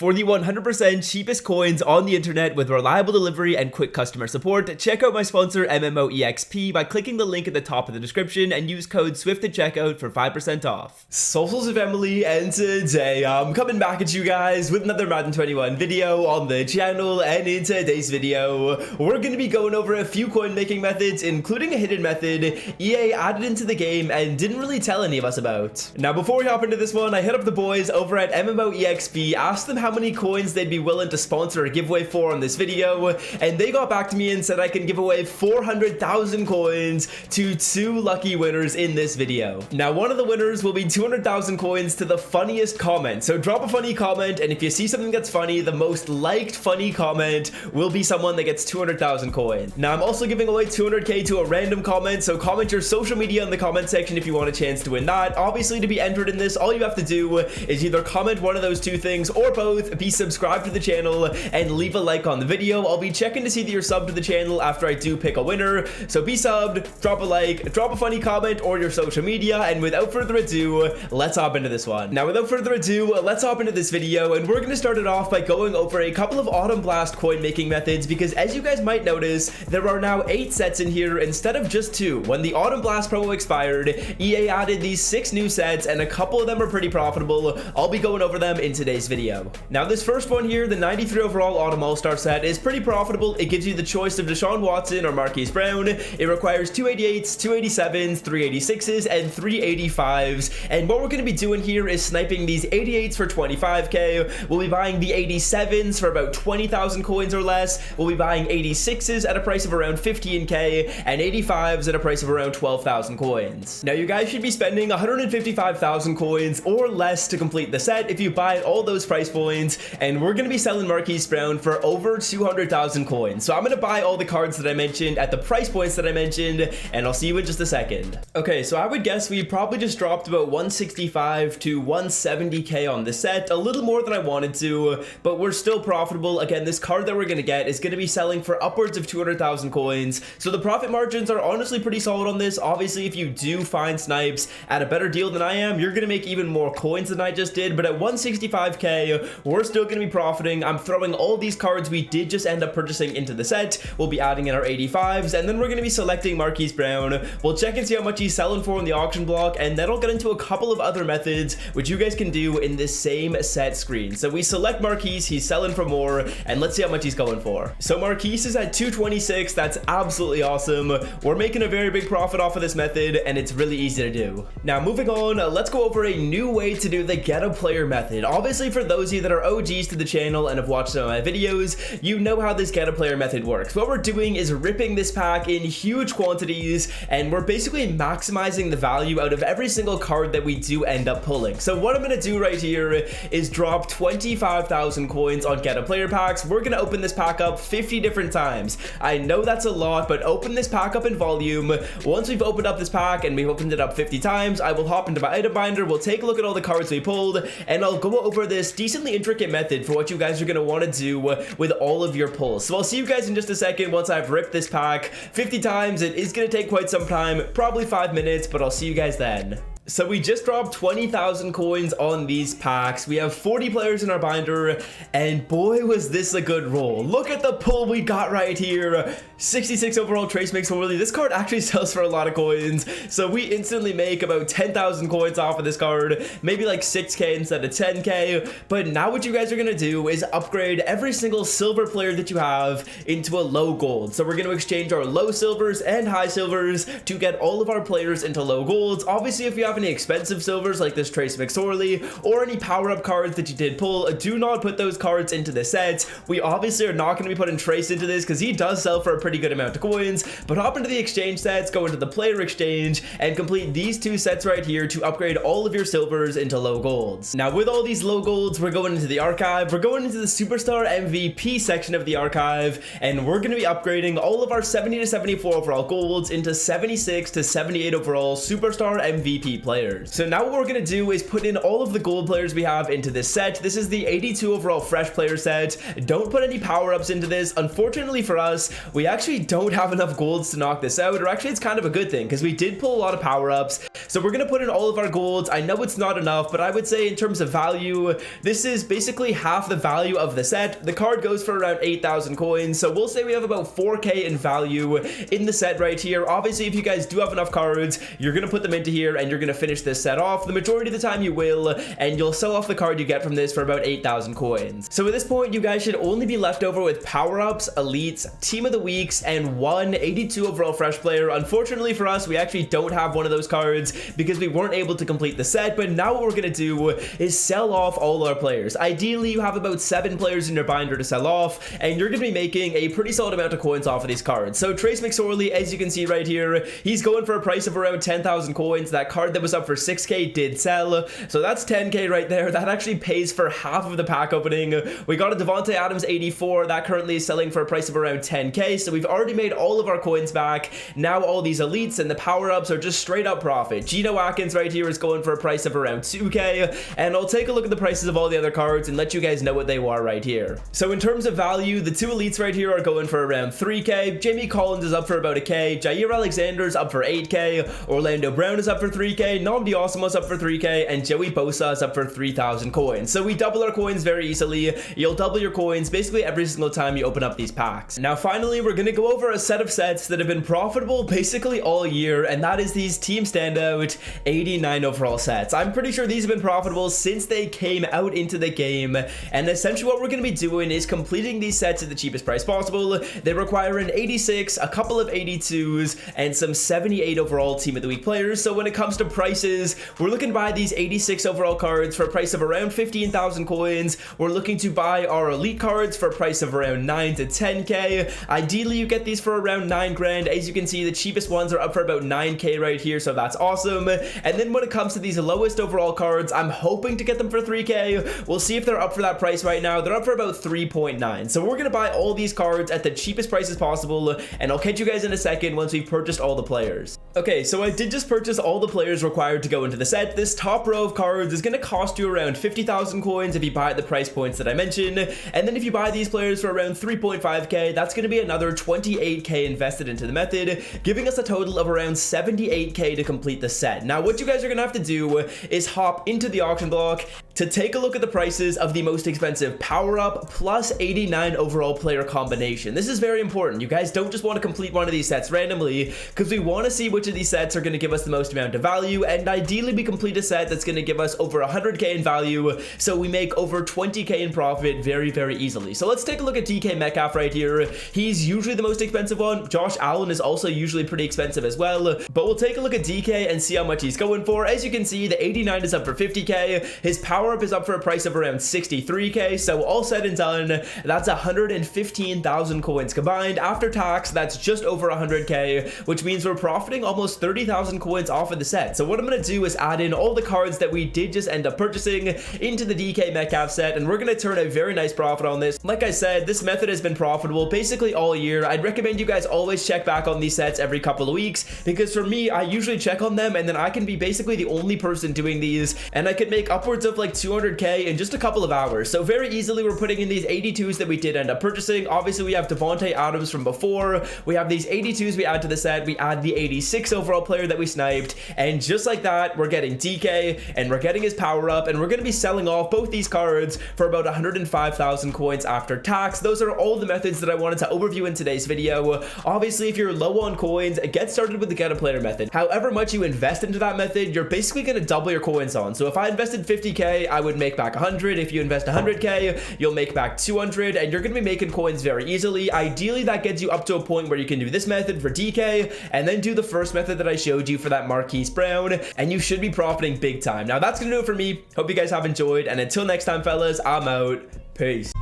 For the 100% cheapest coins on the internet with reliable delivery and quick customer support, check out my sponsor MMOEXP by clicking the link at the top of the description and use code SWIFT at checkout for 5% off. Socials of Emily, and today I'm coming back at you guys with another Madden 21 video on the channel, and in today's video, we're going to be going over a few coin making methods, including a hidden method EA added into the game and didn't really tell any of us about. Now before we hop into this one, I hit up the boys over at MMOEXP, asked them how many coins they'd be willing to sponsor a giveaway for on this video, and they got back to me and said I can give away 400,000 coins to 2 lucky winners in this video. Now one of the winners will be 200,000 coins to the funniest comment, so drop a funny comment, and if you see something that's funny, the most liked funny comment will be someone that gets 200,000 coins. Now I'm also giving away 200k to a random comment, so comment your social media in the comment section if you want a chance to win that. Obviously, to be entered in this, all you have to do is either comment one of those two things or both, be subscribed to the channel, and leave a like on the video. I'll be checking to see that you're subbed to the channel after I do pick a winner, so be subbed, drop a like, drop a funny comment or your social media, and without further ado, let's hop into this one. Now without further ado, let's hop into this video, and we're going to start it off by going over a couple of Autumn Blast coin making methods, because as you guys might notice, there are now 8 sets in here instead of just 2. When the Autumn Blast promo expired, EA added these 6 new sets, and a couple of them are pretty profitable. I'll be going over them in today's video. Now this first one here, the 93 overall Autumn All-Star set, is pretty profitable. It gives you the choice of Deshaun Watson or Marquise Brown. It requires 288s, 287s, 386s, and 385s, and what we're going to be doing here is sniping these 88s for 25k. We'll be buying the 87s for about 20,000 coins or less. We'll be buying 86s at a price of around 15k, and 85s at a price of around 12,000 coins. Now you guys should be spending 155,000 coins or less to complete the set if you buy at all those price points, and we're going to be selling Marquise Brown for over 200,000 coins. So I'm going to buy all the cards that I mentioned at the price points that I mentioned, and I'll see you in just a second. Okay, so I would guess we probably just dropped about 165 to 170k on this set, a little more than I wanted to, but we're still profitable. Again, this card that we're going to get is going to be selling for upwards of 200,000 coins, so the profit margins are honestly pretty solid on this. Obviously, if you do find snipes at a better deal than I am, you're going to make even more coins than I just did, but at 165k, we're still going to be profiting. I'm throwing all these cards we did just end up purchasing into the set. We'll be adding in our 85s, and then we're going to be selecting Marquise Brown. We'll check and see how much he's selling for in the auction block, and then I'll get into a couple of other methods which you guys can do in this same set screen. So we select Marquise, he's selling for more, and let's see how much he's going for. So Marquise is at 226. That's absolutely awesome. We're making a very big profit off of this method, and it's really easy to do. Now moving on, let's go over a new way to do the get a player method. Obviously, for those of you that are OGs to the channel and have watched some of my videos, you know how this get a player method works. What we're doing is ripping this pack in huge quantities, and we're basically maximizing the value out of every single card that we do end up pulling. So what I'm going to do right here is drop 25,000 coins on get a player packs. We're going to open this pack up 50 different times. I know that's a lot, but open this pack up in volume. Once we've opened up this pack and we've opened it up 50 times, I will hop into my item binder. We'll take a look at all the cards we pulled, and I'll go over this decently intricate method for what you guys are going to want to do with all of your pulls. So I'll see you guys in just a second once I've ripped this pack 50 times. It is going to take quite some time, probably 5 minutes, but I'll see you guys then. So we just dropped 20,000 coins on these packs. We have 40 players in our binder, and boy was this a good roll. Look at the pull we got right here. 66 overall Trace Mix Holy. This card actually sells for a lot of coins, so we instantly make about 10,000 coins off of this card, maybe like 6k instead of 10k. But now what you guys are gonna do is upgrade every single silver player that you have into a low gold. So we're gonna exchange our low silvers and high silvers to get all of our players into low golds. Obviously, if you have any expensive silvers like this Trace McSorley or any power-up cards that you did pull, do not put those cards into the set. We obviously are not going to be putting Trace into this because he does sell for a pretty good amount of coins, but hop into the exchange sets, go into the player exchange, and complete these 2 sets right here to upgrade all of your silvers into low golds. Now with all these low golds, we're going into the archive, we're going into the Superstar MVP section of the archive, and we're going to be upgrading all of our 70 to 74 overall golds into 76 to 78 overall Superstar MVP players. So now what we're going to do is put in all of the gold players we have into this set. This is the 82 overall fresh player set. Don't put any power-ups into this. Unfortunately for us, we actually don't have enough golds to knock this out, or actually it's kind of a good thing because we did pull a lot of power-ups. So we're going to put in all of our golds. I know it's not enough, but I would say in terms of value, this is basically half the value of the set. The card goes for around 8,000 coins, so we'll say we have about 4k in value in the set right here. Obviously, if you guys do have enough cards, you're going to put them into here and you're going to finish this set off. The majority of the time you will, and you'll sell off the card you get from this for about 8,000 coins. So at this point, you guys should only be left over with power-ups, elites, team of the weeks, and one 82 overall fresh player. Unfortunately for us, we actually don't have one of those cards because we weren't able to complete the set, but now what we're going to do is sell off all our players. Ideally, you have about 7 players in your binder to sell off, and you're going to be making a pretty solid amount of coins off of these cards. So Trace McSorley, as you can see right here, he's going for a price of around 10,000 coins. That card that was up for 6k did sell, so that's 10k right there. That actually pays for half of the pack opening. We got a Devontae Adams 84, that currently is selling for a price of around 10k, so we've already made all of our coins back. Now all these elites and the power-ups are just straight up profit. Geno Atkins right here is going for a price of around 2k, and I'll take a look at the prices of all the other cards and let you guys know what they are right here. So in terms of value, the 2 elites right here are going for around 3k. Jamie Collins is up for about a k. Jair Alexander's up for 8k. Orlando Brown is up for 3k. Nnamdi Asomugha's up for 3k, and Joey Bosa is up for 3,000 coins. So we double our coins very easily. You'll double your coins basically every single time you open up these packs. Now finally, we're going to go over a set of sets that have been profitable basically all year, and that is these Team Standout 89 overall sets. I'm pretty sure these have been profitable since they came out into the game, and essentially what we're going to be doing is completing these sets at the cheapest price possible. They require an 86, a couple of 82s, and some 78 overall Team of the Week players. So when it comes to prices, we're looking to buy these 86 overall cards for a price of around 15,000 coins. We're looking to buy our elite cards for a price of around 9 to 10k. Ideally, you get these for around 9 grand. As you can see, the cheapest ones are up for about 9k right here, so that's awesome. And then when it comes to these lowest overall cards, I'm hoping to get them for 3k. We'll see if they're up for that price right now. They're up for about 3.9. So we're going to buy all these cards at the cheapest prices possible, and I'll catch you guys in a second once we've purchased all the players. Okay, so I did just purchase all the players required to go into the set. This top row of cards is going to cost you around 50,000 coins if you buy at the price points that I mentioned, and then if you buy these players for around 3.5k, that's going to be another 28k invested into the method, giving us a total of around 78k to complete the set. Now what you guys are going to have to do is hop into the auction block to take a look at the prices of the most expensive power-up plus 89 overall player combination. This is very important. You guys don't just want to complete one of these sets randomly, because we want to see which of these sets are going to give us the most amount of value, and ideally we complete a set that's going to give us over 100k in value, so we make over 20k in profit very, very easily. So let's take a look at DK Metcalf right here. He's usually the most expensive one. Josh Allen is also usually pretty expensive as well, but we'll take a look at DK and see how much he's going for. As you can see, the 89 is up for 50k. His power-up is up for a price of around 63k, so all said and done, that's 115,000 coins combined. After tax, that's just over 100k, which means we're profiting almost 30,000 coins off of the set. So what I'm going to do is add in all the cards that we did just end up purchasing into the DK Metcalf set, and we're going to turn a very nice profit on this. Like I said, this method has been profitable basically all year. I'd recommend you guys always check back on these sets every couple of weeks, because for me, I usually check on them, and then I can be basically the only person doing these, and I could make upwards of like 200k in just a couple of hours. So very easily, we're putting in these 82s that we did end up purchasing. Obviously, we have Devontae Adams from before. We have these 82s we add to the set. We add the 86 overall player that we sniped, and just like that, we're getting DK, and we're getting his power up, and we're going to be selling off both these cards for about 105,000 coins after tax. Those are all the methods that I wanted to overview in today's video. Obviously, if you're low on coins, get started with the get a player method. However much you invest into that method, you're basically going to double your coins on. So if I invested 50k, I would make back 100. If you invest 100k, you'll make back 200, and you're going to be making coins very easily. Ideally, that gets you up to a point where you can do this method for DK, and then do the first method that I showed you for that Marquise Brown, and you should be profiting big time. Now, that's going to do it for me. Hope you guys have enjoyed, and until next time, fellas, I'm out. Peace.